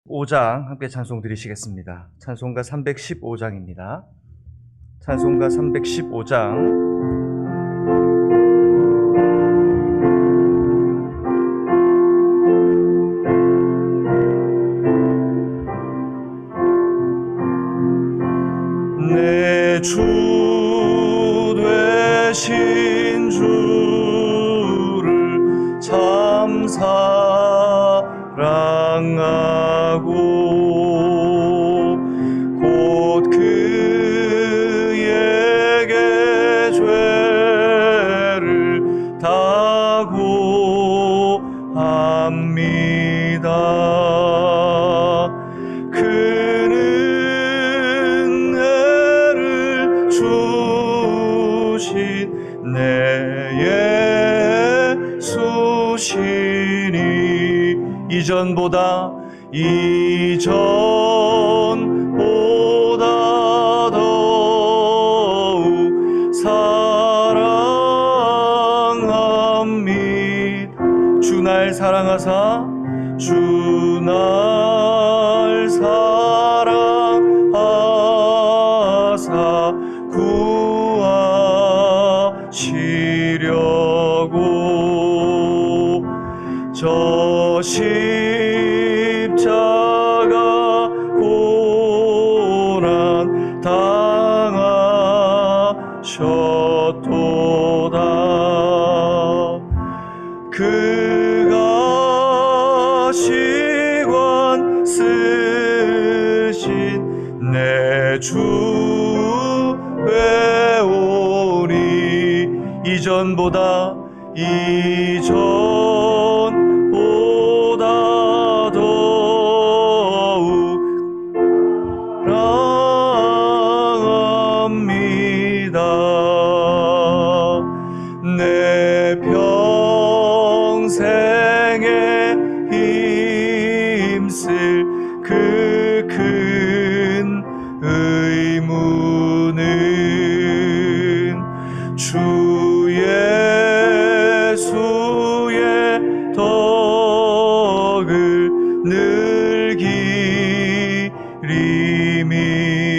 5장 함께 찬송 드리시겠습니다. 찬송가 315장입니다. 찬송가 315장. 내 주 되신 주를 참 사랑하고 곧 그에게 죄를 다고 합니다. 내 예수시니 이전보다 더욱 사랑합니다. 주 날 사랑하사 주 날 사랑하사 구하시려고 저 십자가 고난 당하셨도다. 그가 시관 쓰신 내 주 회오리 이전보다 더욱 사랑합니다. 내 평생에 힘쓸 그 큰 의무는 주 예수의 덕을 늘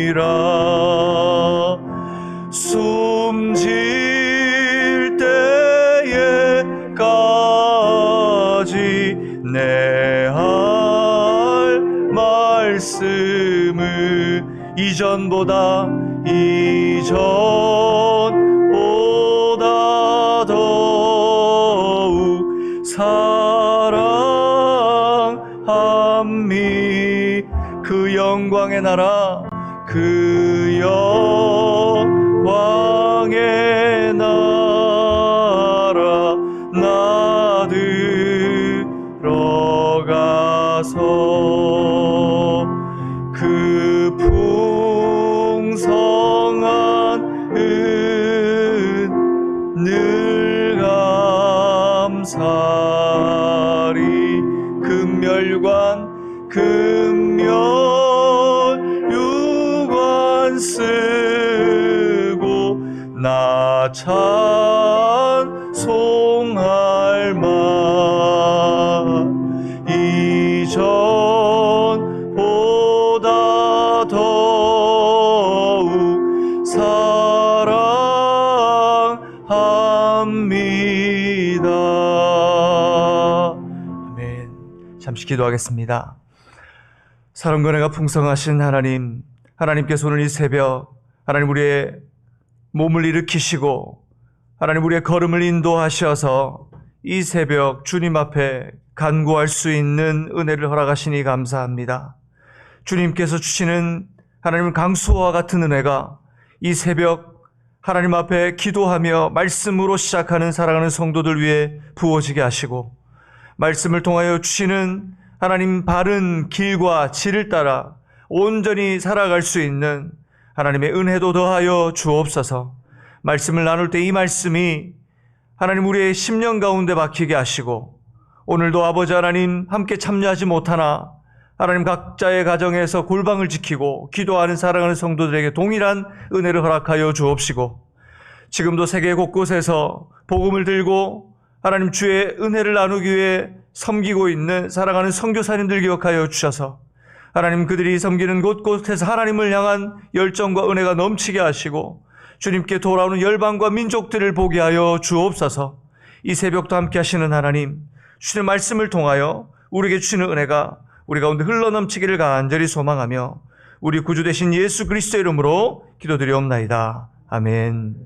기림이라. 숨질 때에까지 내 할 말씀을 이전보다 더욱 사랑함이 그 영광의 나라 그 영광의 나라 나 들어가서 그 풍성한 은 늘 감사리. 금멸유관 쓰고 나 찬송할 만 이전보다 더욱 사랑합니다. 아멘. 잠시 기도하겠습니다. 사랑과 은혜가 풍성하신 하나님, 하나님께서 오늘 이 새벽 하나님 우리의 몸을 일으키시고 하나님 우리의 걸음을 인도하셔서 이 새벽 주님 앞에 간구할 수 있는 은혜를 허락하시니 감사합니다. 주님께서 주시는 하나님 강수와 같은 은혜가 이 새벽 하나님 앞에 기도하며 말씀으로 시작하는 사랑하는 성도들 위해 부어지게 하시고 말씀을 통하여 주시는 하나님 바른 길과 질을 따라 온전히 살아갈 수 있는 하나님의 은혜도 더하여 주옵소서. 말씀을 나눌 때 이 말씀이 하나님 우리의 심령 가운데 박히게 하시고 오늘도 아버지 하나님 함께 참여하지 못하나 하나님 각자의 가정에서 골방을 지키고 기도하는 사랑하는 성도들에게 동일한 은혜를 허락하여 주옵시고 지금도 세계 곳곳에서 복음을 들고 하나님 주의 은혜를 나누기 위해 섬기고 있는 사랑하는 선교사님들 기억하여 주셔서 하나님 그들이 섬기는 곳곳에서 하나님을 향한 열정과 은혜가 넘치게 하시고 주님께 돌아오는 열방과 민족들을 보게 하여 주옵소서. 이 새벽도 함께 하시는 하나님, 주님의 말씀을 통하여 우리에게 주시는 은혜가 우리 가운데 흘러넘치기를 간절히 소망하며 우리 구주 되신 예수 그리스도의 이름으로 기도드리옵나이다. 아멘.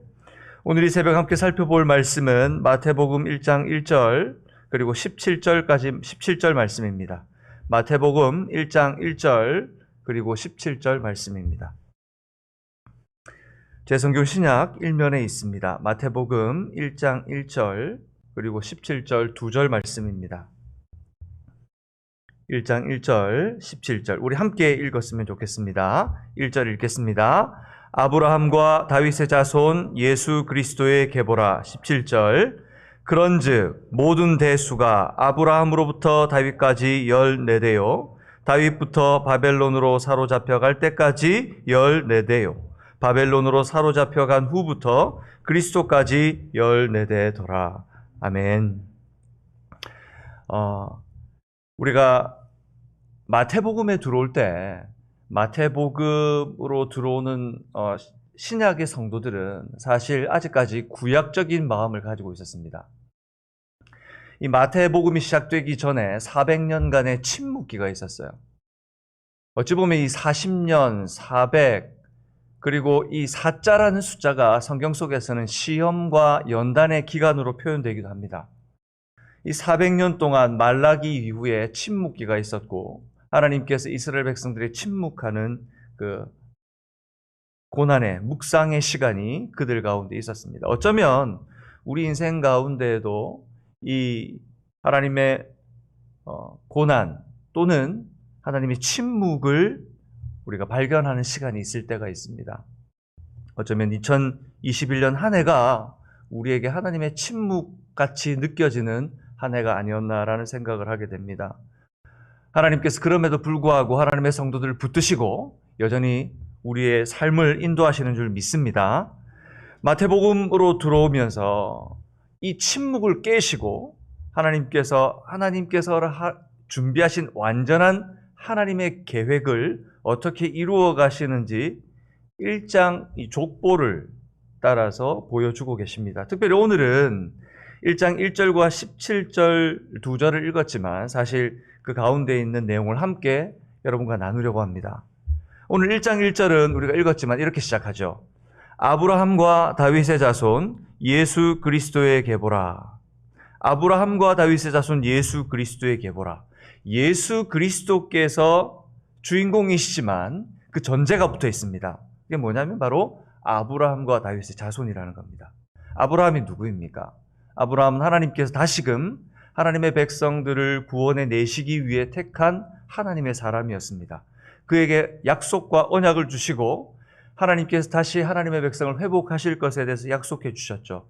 오늘 이 새벽 함께 살펴볼 말씀은 마태복음 1장 1절 그리고 17절 말씀입니다. 마태복음 1장 1절 그리고 17절 말씀입니다. 제 성경 신약 1면에 있습니다. 마태복음 1장 1절 그리고 17절 2절 말씀입니다. 1장 1절 17절 우리 함께 읽었으면 좋겠습니다. 1절 읽겠습니다. 아브라함과 다윗의 자손 예수 그리스도의 계보라. 17절 그런즉 모든 대수가 아브라함으로부터 다윗까지 14대요 다윗부터 바벨론으로 사로잡혀갈 때까지 14대요 바벨론으로 사로잡혀간 후부터 그리스도까지 14대더라. 아멘. 우리가 마태복음에 들어올 때 마태복음으로 들어오는 신약의 성도들은 사실 아직까지 구약적인 마음을 가지고 있었습니다. 이 마태복음이 시작되기 전에 400년간의 침묵기가 있었어요. 어찌 보면 이 40년, 400 그리고 이 4자라는 숫자가 성경 속에서는 시험과 연단의 기간으로 표현되기도 합니다. 이 400년 동안 말라기 이후에 침묵기가 있었고 하나님께서 이스라엘 백성들이 침묵하는 그 고난의 묵상의 시간이 그들 가운데 있었습니다. 어쩌면 우리 인생 가운데에도 이 하나님의 고난 또는 하나님의 침묵을 우리가 발견하는 시간이 있을 때가 있습니다. 어쩌면 2021년 한 해가 우리에게 하나님의 침묵같이 느껴지는 한 해가 아니었나라는 생각을 하게 됩니다. 하나님께서 그럼에도 불구하고 하나님의 성도들을 붙드시고 여전히 우리의 삶을 인도하시는 줄 믿습니다. 마태복음으로 들어오면서 이 침묵을 깨시고 하나님께서 준비하신 완전한 하나님의 계획을 어떻게 이루어 가시는지 1장 이 족보를 따라서 보여주고 계십니다. 특별히 오늘은 1장 1절과 17절 2절을 읽었지만 사실 그 가운데 있는 내용을 함께 여러분과 나누려고 합니다. 오늘 1장 1절은 우리가 읽었지만 이렇게 시작하죠. 아브라함과 다윗의 자손 예수 그리스도의 계보라. 아브라함과 다윗의 자손 예수 그리스도의 계보라. 예수 그리스도께서 주인공이시지만 그 전제가 붙어 있습니다. 이게 뭐냐면 바로 아브라함과 다윗의 자손이라는 겁니다. 아브라함이 누구입니까? 아브라함은 하나님께서 다시금 하나님의 백성들을 구원해 내시기 위해 택한 하나님의 사람이었습니다. 그에게 약속과 언약을 주시고 하나님께서 다시 하나님의 백성을 회복하실 것에 대해서 약속해 주셨죠.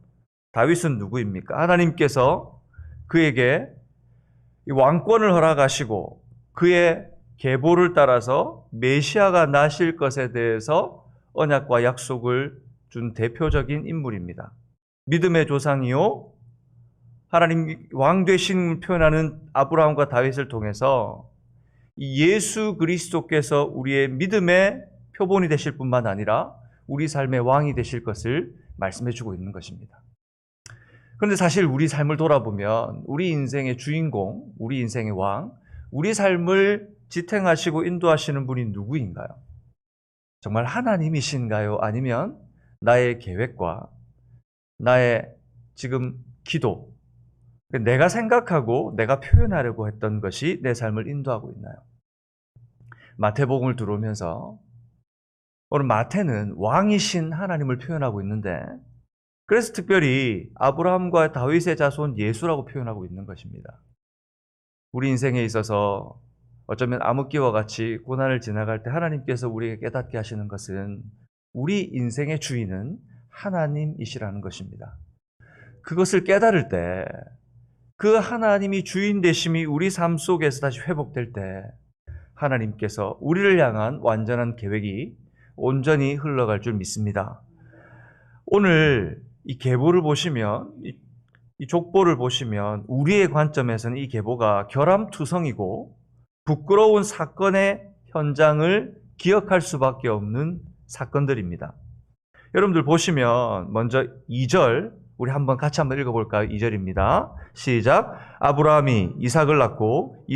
다윗은 누구입니까? 하나님께서 그에게 왕권을 허락하시고 그의 계보를 따라서 메시아가 나실 것에 대해서 언약과 약속을 준 대표적인 인물입니다. 믿음의 조상이요 하나님 왕 되심을 표현하는 아브라함과 다윗을 통해서 예수 그리스도께서 우리의 믿음의 표본이 되실 뿐만 아니라 우리 삶의 왕이 되실 것을 말씀해 주고 있는 것입니다. 그런데 사실 우리 삶을 돌아보면 우리 인생의 주인공, 우리 인생의 왕, 우리 삶을 지탱하시고 인도하시는 분이 누구인가요? 정말 하나님이신가요? 아니면 나의 계획과 나의 지금 기도, 내가 생각하고 내가 표현하려고 했던 것이 내 삶을 인도하고 있나요? 마태복음을 들어오면서 오늘 마태는 왕이신 하나님을 표현하고 있는데 그래서 특별히 아브라함과 다윗의 자손 예수라고 표현하고 있는 것입니다. 우리 인생에 있어서 어쩌면 암흑기와 같이 고난을 지나갈 때 하나님께서 우리에게 깨닫게 하시는 것은 우리 인생의 주인은 하나님이시라는 것입니다. 그것을 깨달을 때 그 하나님이 주인 되심이 우리 삶 속에서 다시 회복될 때 하나님께서 우리를 향한 완전한 계획이 온전히 흘러갈 줄 믿습니다. 오늘 이 계보를 보시면 이 족보를 보시면 우리의 관점에서는 이 계보가 결함투성이고 부끄러운 사건의 현장을 기억할 수밖에 없는 사건들입니다. 여러분들 보시면 먼저 2절 우리 같이 한번 읽어볼까요? 2절입니다. 시작. 아브라함이 이삭을 낳고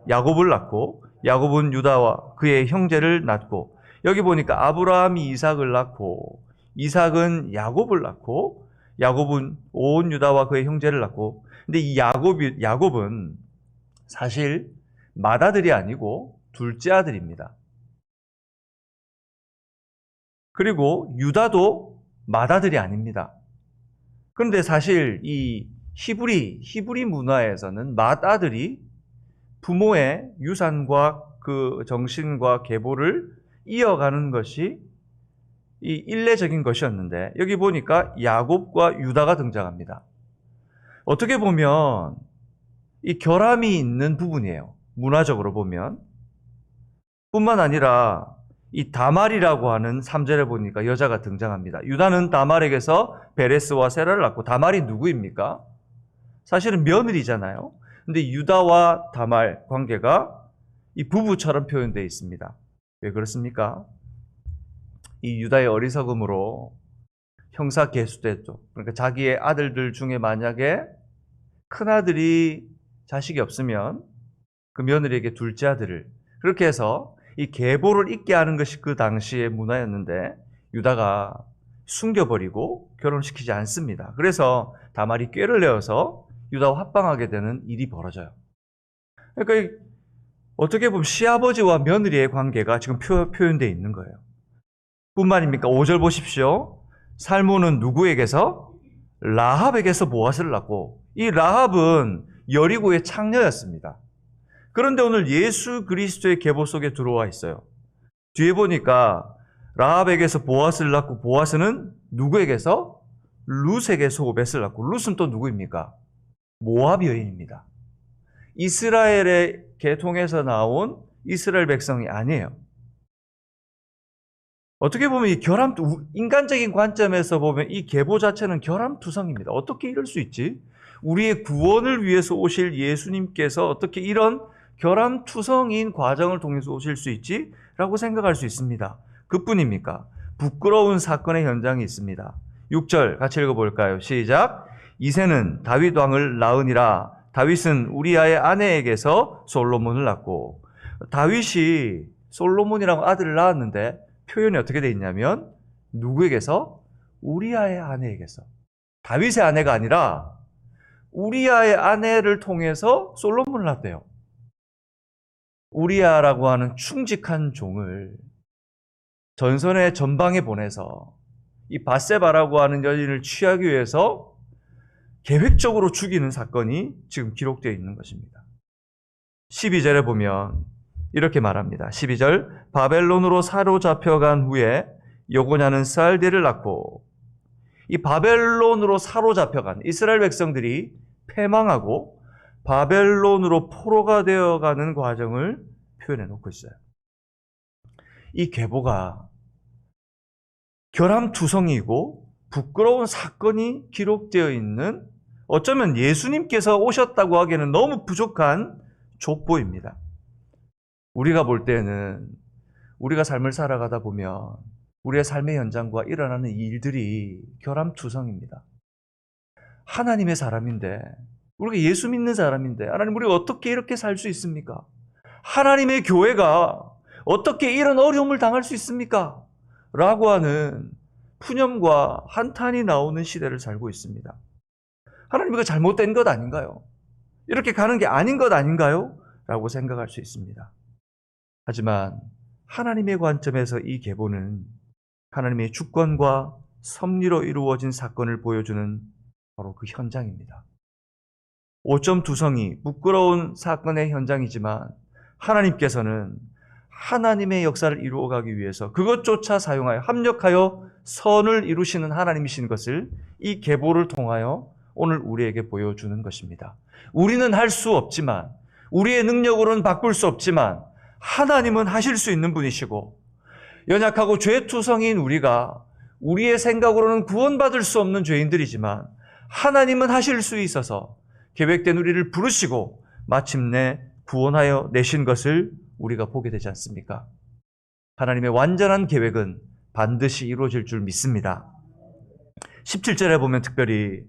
야곱을 낳고 야곱은 유다와 그의 형제를 낳고, 여기 보니까 아브라함이 이삭을 낳고 이삭은 야곱을 낳고 야곱은 온 유다와 그의 형제를 낳고, 근데 이 야곱은 사실 맏아들이 아니고 둘째 아들입니다. 그리고 유다도 맏아들이 아닙니다. 그런데 사실 이 히브리 문화에서는 맏아들이 부모의 유산과 그 정신과 계보를 이어가는 것이 이 일례적인 것이었는데, 여기 보니까 야곱과 유다가 등장합니다. 어떻게 보면 이 결함이 있는 부분이에요. 문화적으로 보면. 뿐만 아니라 이 다말이라고 하는 3절에 보니까 여자가 등장합니다. 유다는 다말에게서 베레스와 세라를 낳고, 다말이 누구입니까? 사실은 며느리잖아요. 근데 유다와 다말 관계가 이 부부처럼 표현되어 있습니다. 왜 그렇습니까? 이 유다의 어리석음으로 형사 계수됐죠. 그러니까 자기의 아들들 중에 만약에 큰아들이 자식이 없으면 그 며느리에게 둘째 아들을, 그렇게 해서 이 계보를 잇게 하는 것이 그 당시의 문화였는데 유다가 숨겨버리고 결혼시키지 않습니다. 그래서 다말이 꾀를 내어서 유다와 합방하게 되는 일이 벌어져요. 그러니까 어떻게 보면 시아버지와 며느리의 관계가 지금 표현되어 있는 거예요. 뿐만입니까? 5절 보십시오. 살몬은 누구에게서? 라합에게서 보아스를 낳고, 이 라합은 여리고의 창녀였습니다. 그런데 오늘 예수 그리스도의 계보 속에 들어와 있어요. 뒤에 보니까 라합에게서 보아스를 낳고, 보아스는 누구에게서? 룻에게서 오벳을 낳고, 룻은 또 누구입니까? 모압 여인입니다. 이스라엘의 계통에서 나온 이스라엘 백성이 아니에요. 어떻게 보면 이 인간적인 관점에서 보면 이 계보 자체는 결함투성입니다. 어떻게 이럴 수 있지? 우리의 구원을 위해서 오실 예수님께서 어떻게 이런 결함투성인 과정을 통해서 오실 수 있지? 라고 생각할 수 있습니다. 그뿐입니까? 부끄러운 사건의 현장이 있습니다. 6절 같이 읽어볼까요? 시작. 이새는 다윗 왕을 낳으니라. 다윗은 우리아의 아내에게서 솔로몬을 낳고, 다윗이 솔로몬이라고 아들을 낳았는데 표현이 어떻게 되어 있냐면 누구에게서? 우리아의 아내에게서. 다윗의 아내가 아니라 우리아의 아내를 통해서 솔로몬을 낳았대요. 우리아라고 하는 충직한 종을 전선의 전방에 보내서 이 밧세바라고 하는 여인을 취하기 위해서 계획적으로 죽이는 사건이 지금 기록되어 있는 것입니다. 12절에 보면 이렇게 말합니다. 12절. 바벨론으로 사로잡혀간 후에 여고냐는 살디를 낳고, 이 바벨론으로 사로잡혀간 이스라엘 백성들이 패망하고 바벨론으로 포로가 되어가는 과정을 표현해 놓고 있어요. 이 계보가 결함투성이고 부끄러운 사건이 기록되어 있는, 어쩌면 예수님께서 오셨다고 하기에는 너무 부족한 족보입니다. 우리가 볼 때는 우리가 삶을 살아가다 보면 우리의 삶의 현장과 일어나는 일들이 결함투성입니다. 하나님의 사람인데, 우리가 예수 믿는 사람인데, 하나님 우리가 어떻게 이렇게 살 수 있습니까? 하나님의 교회가 어떻게 이런 어려움을 당할 수 있습니까? 라고 하는 푸념과 한탄이 나오는 시대를 살고 있습니다. 하나님 이거 잘못된 것 아닌가요? 이렇게 가는 게 아닌 것 아닌가요? 라고 생각할 수 있습니다. 하지만 하나님의 관점에서 이 계보는 하나님의 주권과 섭리로 이루어진 사건을 보여주는 바로 그 현장입니다. 5.2성이 부끄러운 사건의 현장이지만 하나님께서는 하나님의 역사를 이루어가기 위해서 그것조차 사용하여 합력하여 선을 이루시는 하나님이신 것을 이 계보를 통하여 오늘 우리에게 보여주는 것입니다. 우리는 할 수 없지만, 우리의 능력으로는 바꿀 수 없지만 하나님은 하실 수 있는 분이시고, 연약하고 죄투성인 우리가 우리의 생각으로는 구원받을 수 없는 죄인들이지만 하나님은 하실 수 있어서 계획된 우리를 부르시고 마침내 구원하여 내신 것을 우리가 보게 되지 않습니까? 하나님의 완전한 계획은 반드시 이루어질 줄 믿습니다. 17절에 보면 특별히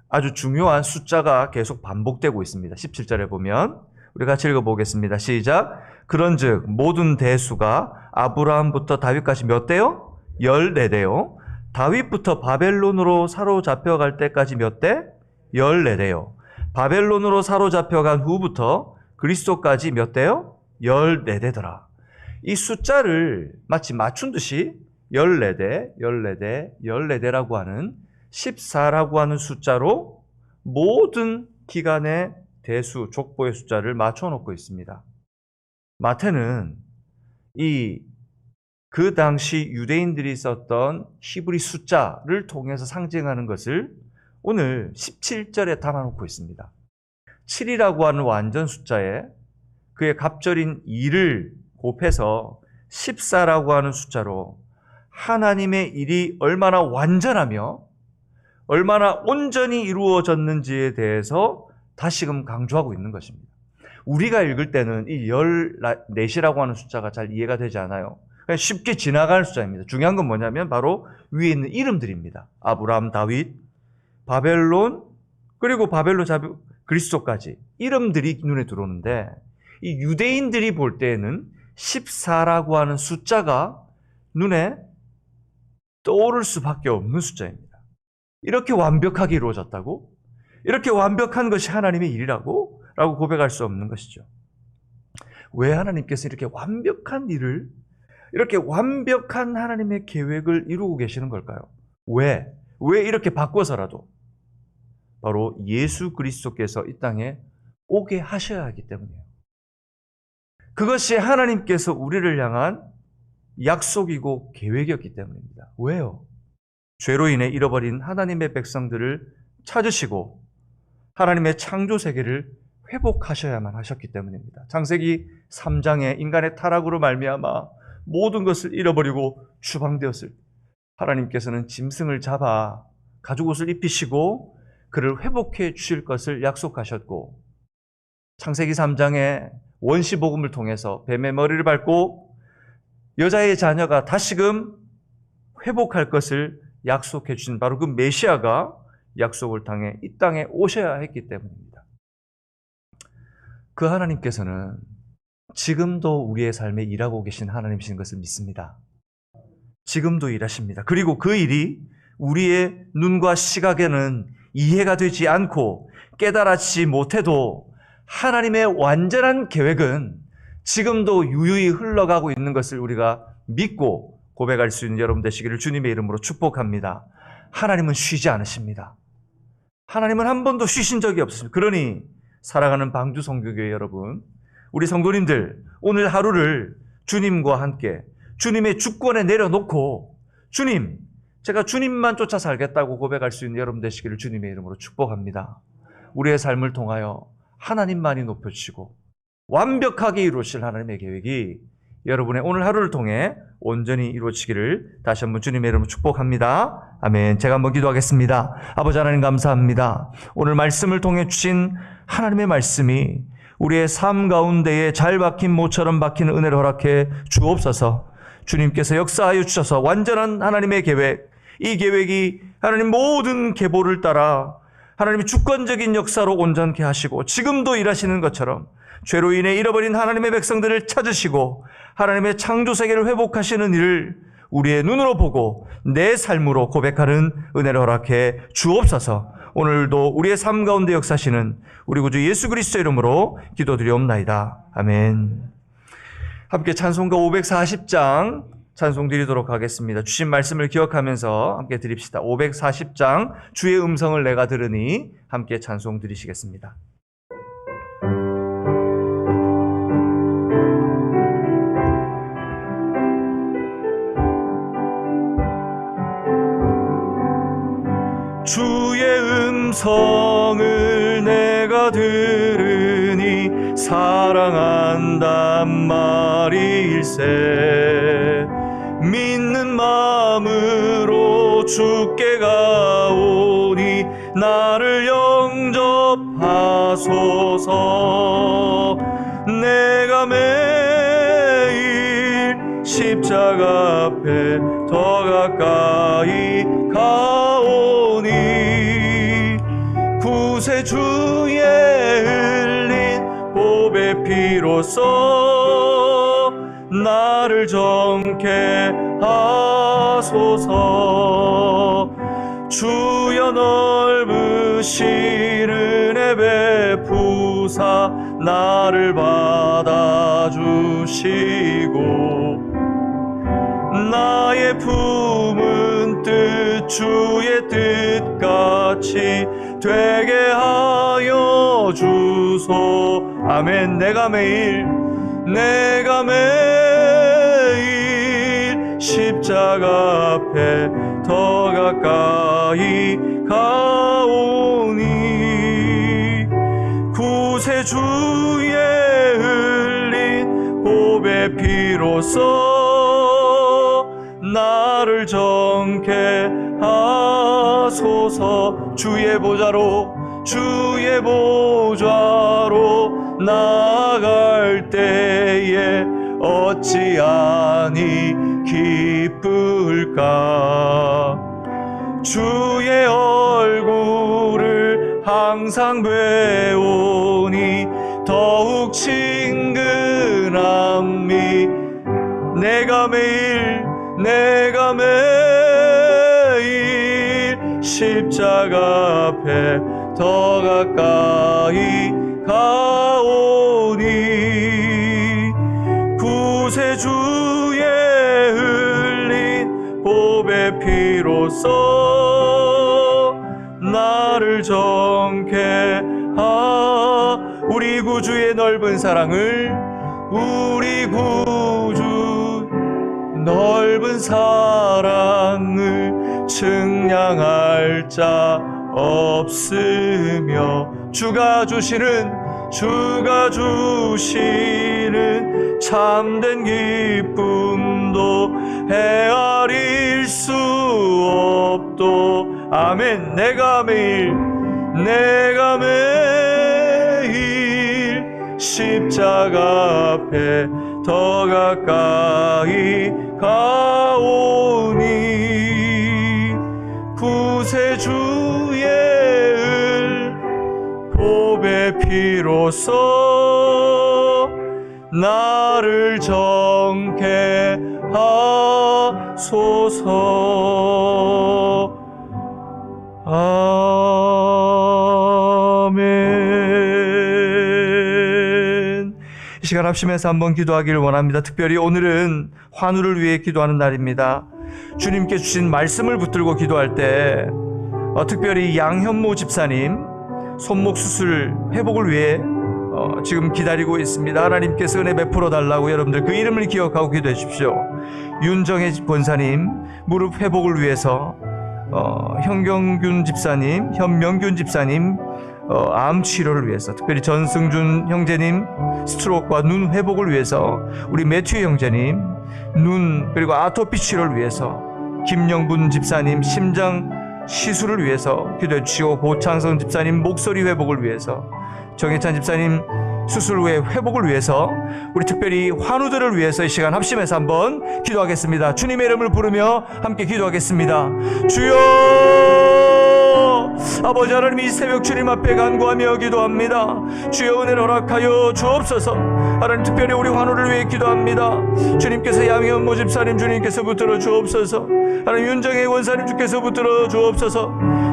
아주 중요한 숫자가 계속 반복되고 있습니다. 17절에 보면 우리 같이 읽어보겠습니다. 시작. 그런즉 모든 대수가 아브라함부터 다윗까지 몇 대요? 14대요. 다윗부터 바벨론으로 사로잡혀갈 때까지 몇 대? 14대요. 바벨론으로 사로잡혀간 후부터 그리스도까지 몇 대요? 14대더라. 이 숫자를 마치 맞춘 듯이 14대, 14대, 14대라고 하는 14라고 하는 숫자로 모든 기간의 대수, 족보의 숫자를 맞춰놓고 있습니다. 마태는 그 당시 유대인들이 썼던 히브리 숫자를 통해서 상징하는 것을 오늘 17절에 담아놓고 있습니다. 7이라고 하는 완전 숫자에 그의 갑절인 2를 곱해서 14라고 하는 숫자로 하나님의 일이 얼마나 완전하며 얼마나 온전히 이루어졌는지에 대해서 다시금 강조하고 있는 것입니다. 우리가 읽을 때는 이 14이라고 하는 숫자가 잘 이해가 되지 않아요. 그냥 쉽게 지나가는 숫자입니다. 중요한 건 뭐냐면 바로 위에 있는 이름들입니다. 아브라함, 다윗, 바벨론, 그리고 바벨론 그리스도까지 이름들이 눈에 들어오는데 이 유대인들이 볼 때에는 14라고 하는 숫자가 눈에 떠오를 수밖에 없는 숫자입니다. 이렇게 완벽하게 이루어졌다고? 이렇게 완벽한 것이 하나님의 일이라고? 라고 고백할 수 없는 것이죠. 왜 하나님께서 이렇게 완벽한 일을, 이렇게 완벽한 하나님의 계획을 이루고 계시는 걸까요? 왜 이렇게 바꿔서라도? 바로 예수 그리스도께서 이 땅에 오게 하셔야 하기 때문이에요. 그것이 하나님께서 우리를 향한 약속이고 계획이었기 때문입니다. 왜요? 죄로 인해 잃어버린 하나님의 백성들을 찾으시고 하나님의 창조 세계를 회복하셔야만 하셨기 때문입니다. 창세기 3장에 인간의 타락으로 말미암아 모든 것을 잃어버리고 추방되었을 때 하나님께서는 짐승을 잡아 가죽옷을 입히시고 그를 회복해 주실 것을 약속하셨고, 창세기 3장에 원시복음을 통해서 뱀의 머리를 밟고 여자의 자녀가 다시금 회복할 것을 약속해 주신 바로 그 메시아가 약속을 당해 이 땅에 오셔야 했기 때문입니다. 그 하나님께서는 지금도 우리의 삶에 일하고 계신 하나님이신 것을 믿습니다. 지금도 일하십니다. 그리고 그 일이 우리의 눈과 시각에는 이해가 되지 않고 깨달아지지 못해도 하나님의 완전한 계획은 지금도 유유히 흘러가고 있는 것을 우리가 믿고 고백할 수 있는 여러분 되시기를 주님의 이름으로 축복합니다. 하나님은 쉬지 않으십니다. 하나님은 한 번도 쉬신 적이 없습니다. 그러니 사랑하는 방주 성교교회 여러분, 우리 성도님들, 오늘 하루를 주님과 함께 주님의 주권에 내려놓고 주님, 제가 주님만 쫓아 살겠다고 고백할 수 있는 여러분 되시기를 주님의 이름으로 축복합니다. 우리의 삶을 통하여 하나님만이 높여주시고 완벽하게 이루어질 하나님의 계획이 여러분의 오늘 하루를 통해 온전히 이루어지기를 다시 한번 주님의 이름으로 축복합니다. 아멘. 제가 한번 기도하겠습니다. 아버지 하나님 감사합니다. 오늘 말씀을 통해 주신 하나님의 말씀이 우리의 삶 가운데에 잘 박힌 모처럼 박히는 은혜를 허락해 주옵소서. 주님께서 역사하여 주셔서 완전한 하나님의 계획, 이 계획이 하나님 모든 계보를 따라 하나님의 주권적인 역사로 온전케 하시고 지금도 일하시는 것처럼 죄로 인해 잃어버린 하나님의 백성들을 찾으시고 하나님의 창조 세계를 회복하시는 일을 우리의 눈으로 보고 내 삶으로 고백하는 은혜를 허락해 주옵소서. 오늘도 우리의 삶 가운데 역사하시는 우리 구주 예수 그리스도 이름으로 기도드리옵나이다. 아멘. 함께 찬송가 540장 찬송 드리도록 하겠습니다. 주신 말씀을 기억하면서 함께 드립시다. 540장 주의 음성을 내가 들으니 함께 찬송 드리시겠습니다. 주의 음성을 내가 들으니 사랑한단 말일세. 믿는 마음으로 주께 가오니 나를 영접하소서. 내가 십자가 앞에 더 가까이 가오니 구세주의 흘린 보배 피로써 나를 정케 하소서. 주여 넓으신 은혜 베푸사 나를 받아주시고 나의 품은 뜻 주의 뜻같이 되게 하여 주소. 아멘. 내가 매일 십자가 앞에 더 가까이 가오니 구세주의 흘린 보배 피로써 나를 정케 하소서. 주의 보좌로 나아갈 때에 어찌하니 기쁠까. 주의 얼굴을 항상 배우니 더욱 친근함이 내가 매일 십자가 앞에 더 가까이 가오니 구세주의 흘린 보배 피로써 나를 정케 우리 구주의 넓은 사랑을 우리 구주 넓은 사랑을 측량할 자 없으며 주가 주시는 참된 기쁨도 헤아릴 수 없도. 아멘. 내가 매일 십자가 앞에 더 가까이 가오니 구세주의 보배 피로써 나를 정케 하소서. 아멘. 이 시간 합심해서 한번 기도하기를 원합니다. 특별히 오늘은 환우를 위해 기도하는 날입니다. 주님께 주신 말씀을 붙들고 기도할 때 특별히 양현모 집사님 손목 수술 회복을 위해 지금 기다리고 있습니다. 하나님께서 은혜 베풀어 달라고 여러분들 그 이름을 기억하고 기도해 주십시오. 윤정혜 권사님 무릎 회복을 위해서 현명균 집사님 암 치료를 위해서, 특별히 전승준 형제님 스트로크와 눈 회복을 위해서, 우리 매튜 형제님 눈 그리고 아토피 치료를 위해서, 김영분 집사님 심장 시술을 위해서 기도해 주시고, 고창성 집사님 목소리 회복을 위해서, 정혜찬 집사님 수술 후에 회복을 위해서, 우리 특별히 환우들을 위해서 이 시간 합심해서 한번 기도하겠습니다. 주님의 이름을 부르며 함께 기도하겠습니다. 주여, 아버지 하나님, 이 새벽 주님 앞에 간구하며 기도합니다. 주여 은혜를 허락하여 주옵소서. 하나님, 특별히 우리 환우를 위해 기도합니다. 주님께서 양현모 집사님 주님께서 붙들어 주옵소서. 하나님, 윤정혜 원사님 주께서 붙들어 주옵소서.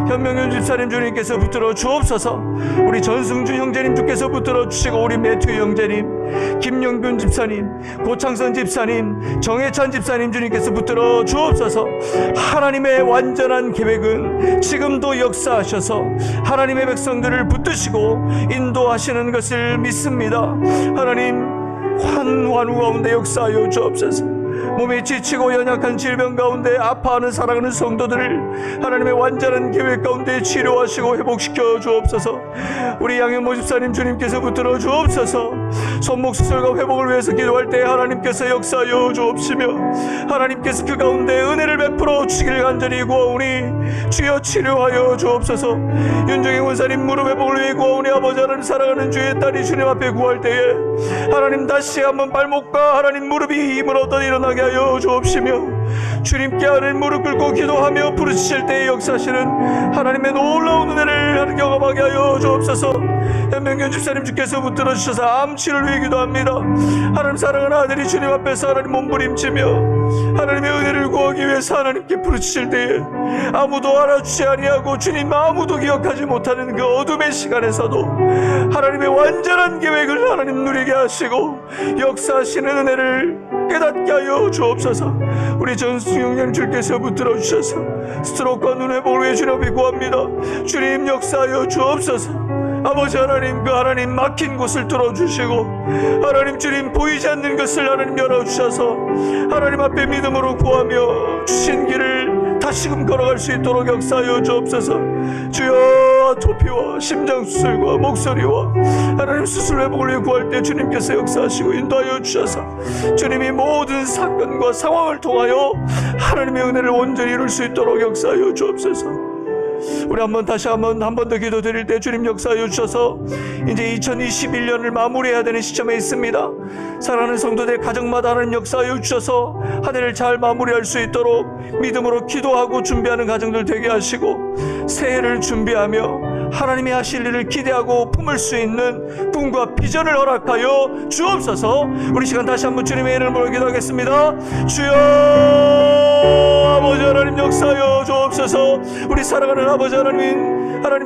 현명윤 집사님 주님께서 붙들어 주옵소서. 우리 전승준 형제님 주께서 붙들어 주시고, 우리 매튜 형제님, 김영균 집사님, 고창선 집사님, 정혜찬 집사님 주님께서 붙들어 주옵소서. 하나님의 완전한 계획은 지금도 역사하셔서 하나님의 백성들을 붙드시고 인도하시는 것을 믿습니다. 하나님, 환우 가운데 역사하여 주옵소서. 몸이 지치고 연약한 질병 가운데 아파하는 사랑하는 성도들을 하나님의 완전한 계획 가운데 치료하시고 회복시켜 주옵소서. 우리 양현모 집사님 주님께서 붙들어 주옵소서. 손목 수술과 회복을 위해서 기도할 때 하나님께서 역사하여 주옵시며, 하나님께서 그 가운데 은혜를 베풀어 주시기를 간절히 구하오니 주여 치료하여 주옵소서. 윤정혜 원사님 무릎 회복을 위해 구하오니 아버지 하나님, 사랑하는 주의 딸이 주님 앞에 구할 때에 하나님 다시 한번 발목과 하나님 무릎이 힘을 얻어 일어나 일어나게 하여 주옵시며 주님께 하나님 무릎 꿇고 기도하며 부르짖을 때에 역사하시는 하나님의 놀라운 은혜를 경험하게 하여 주옵소서. 현명균 집사님 주께서 붙들어 주셔서 암치를 위해 기도합니다. 하나님 사랑하는 아들이 주님 앞에서 하나님 몸부림치며 하나님의 은혜를 구하기 위해서 하나님께 부르짖을 때에 아무도 알아주지 아니하고 주님 아무도 기억하지 못하는 그 어둠의 시간에서도 하나님의 완전한 계획을 하나님 누리게 하시고 역사하시는 은혜를 깨닫게 하여 주옵소서. 우리 전승용님 주께서 붙들어 주셔서 스트로크와 눈 회복을 위해 주님 앞에 구합니다. 주님 역사하여 주옵소서. 아버지 하나님, 그 하나님 막힌 곳을 뚫어주시고 하나님 주님 보이지 않는 것을 하나님 열어주셔서 하나님 앞에 믿음으로 구하며 주신 길을 다시금 걸어갈 수 있도록 역사하여 주옵소서. 주여, 아토피와 심장수술과 목소리와 하나님 수술 회복을 위해 구할 때 주님께서 역사하시고 인도하여 주셔서 주님이 모든 사건과 상황을 통하여 하나님의 은혜를 온전히 이룰 수 있도록 역사하여 주옵소서. 우리 다시 한 번 더 기도 드릴 때 주님 역사하여 주셔서 이제 2021년을 마무리해야 되는 시점에 있습니다. 사랑하는 성도들 가정마다 하나님 역사하여 주셔서 한 해를 잘 마무리할 수 있도록 믿음으로 기도하고 준비하는 가정들 되게 하시고 새해를 준비하며 하나님이 하실 일을 기대하고 품을 수 있는 꿈과 비전을 허락하여 주옵소서. 우리 시간 다시 한번 주님의 이름으로 기도하겠습니다. 주여, 아버지 하나님 역사하여 주옵소서. 우리 사랑하는 아버지 하나님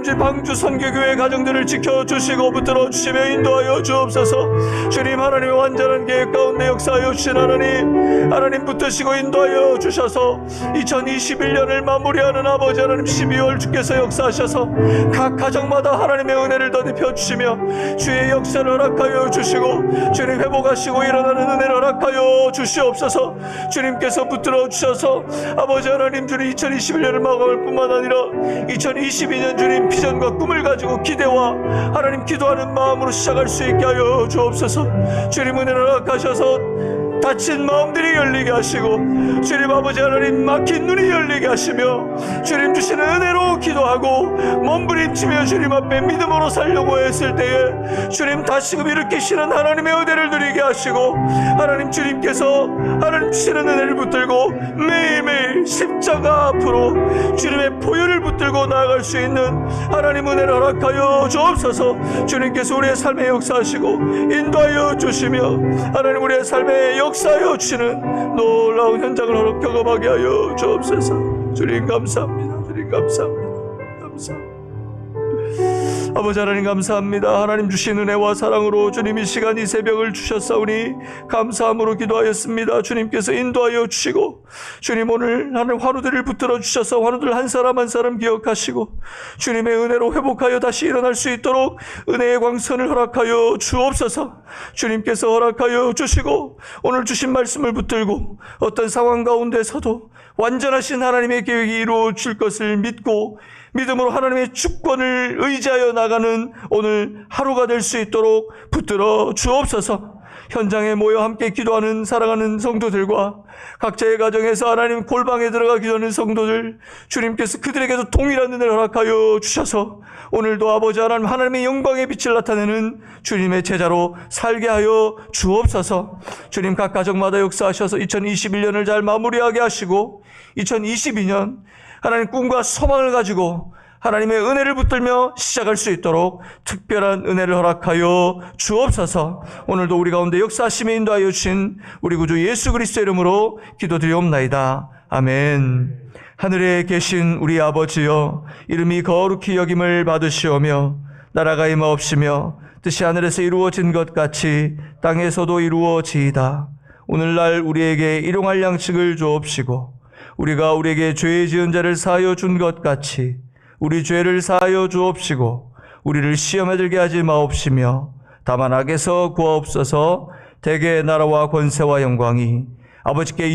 주 방주 선교교회 가정들을 지켜주시고 붙들어 주시며 인도하여 주옵소서. 주님 하나님의 완전한 계획 가운데 역사하여 주신 하나님 붙드시고 인도하여 주셔서 2021년을 마무리하는 아버지 하나님 12월 주께서 역사하셔서 각 가정마다 하나님의 은혜를 더입혀 주시며 주의 역사를 허락하여 주시고 주님 회복하시고 일어나는 은혜를 허락하여 주시옵소서. 주님께서 붙들어 주셔서 아버지 하나님 주님 2021년을 마감할 뿐만 아니라 2022년 주님 비전과 꿈을 가지고 기대와 하나님 기도하는 마음으로 시작할 수 있게 하여 주옵소서. 주님 은혜를 허락하셔서 다친 마음들이 열리게 하시고 주님 아버지 하나님 막힌 눈이 열리게 하시며 주님 주시는 은혜로 기도하고 몸부림치며 주님 앞에 믿음으로 살려고 했을 때에 주님 다시금 일으키시는 하나님의 은혜를 누리게 하시고 하나님 주님께서 하나님 주시는 은혜를 붙들고 매일매일 십자가 앞으로 주님의 보혈을 붙들고 나아갈 수 있는 하나님 은혜를 허락하여 주옵소서. 주님께서 우리의 삶에 역사하시고 인도하여 주시며 하나님 우리의 삶에 역사하여 주시는 놀라운 현장을 경험하게 하여 주옵소서. 주님 감사합니다. 주님 감사합니다. 감사합니다. 아버지 하나님 감사합니다. 하나님 주신 은혜와 사랑으로 주님 이 시간 이 새벽을 주셨사오니 감사함으로 기도하였습니다. 주님께서 인도하여 주시고 주님 오늘 하나님 환우들을 붙들어 주셔서 환우들 한 사람 한 사람 기억하시고 주님의 은혜로 회복하여 다시 일어날 수 있도록 은혜의 광선을 허락하여 주옵소서. 주님께서 허락하여 주시고 오늘 주신 말씀을 붙들고 어떤 상황 가운데서도 완전하신 하나님의 계획이 이루어질 것을 믿고 믿음으로 하나님의 주권을 의지하여 나가는 오늘 하루가 될 수 있도록 붙들어 주옵소서. 현장에 모여 함께 기도하는 사랑하는 성도들과 각자의 가정에서 하나님 골방에 들어가 기도하는 성도들 주님께서 그들에게도 동일한 은혜를 허락하여 주셔서 오늘도 아버지 하나님 하나님의 영광의 빛을 나타내는 주님의 제자로 살게 하여 주옵소서. 주님 각 가정마다 역사하셔서 2021년을 잘 마무리하게 하시고 2022년 하나님 꿈과 소망을 가지고 하나님의 은혜를 붙들며 시작할 수 있도록 특별한 은혜를 허락하여 주옵소서. 오늘도 우리 가운데 역사하심에 인도하여 주신 우리 구주 예수 그리스도의 이름으로 기도드리옵나이다. 아멘. 하늘에 계신 우리 아버지여, 이름이 거룩히 여김을 받으시오며 나라가 임하옵시며 뜻이 하늘에서 이루어진 것 같이 땅에서도 이루어지이다. 오늘날 우리에게 일용할 양식을 주옵시고 우리가 우리에게 죄 지은 자를 사하여 준 것 같이 우리 죄를 사하여 주옵시고 우리를 시험에 들게 하지 마옵시며 다만 악에서 구하옵소서. 대개 나라와 권세와 영광이 아버지께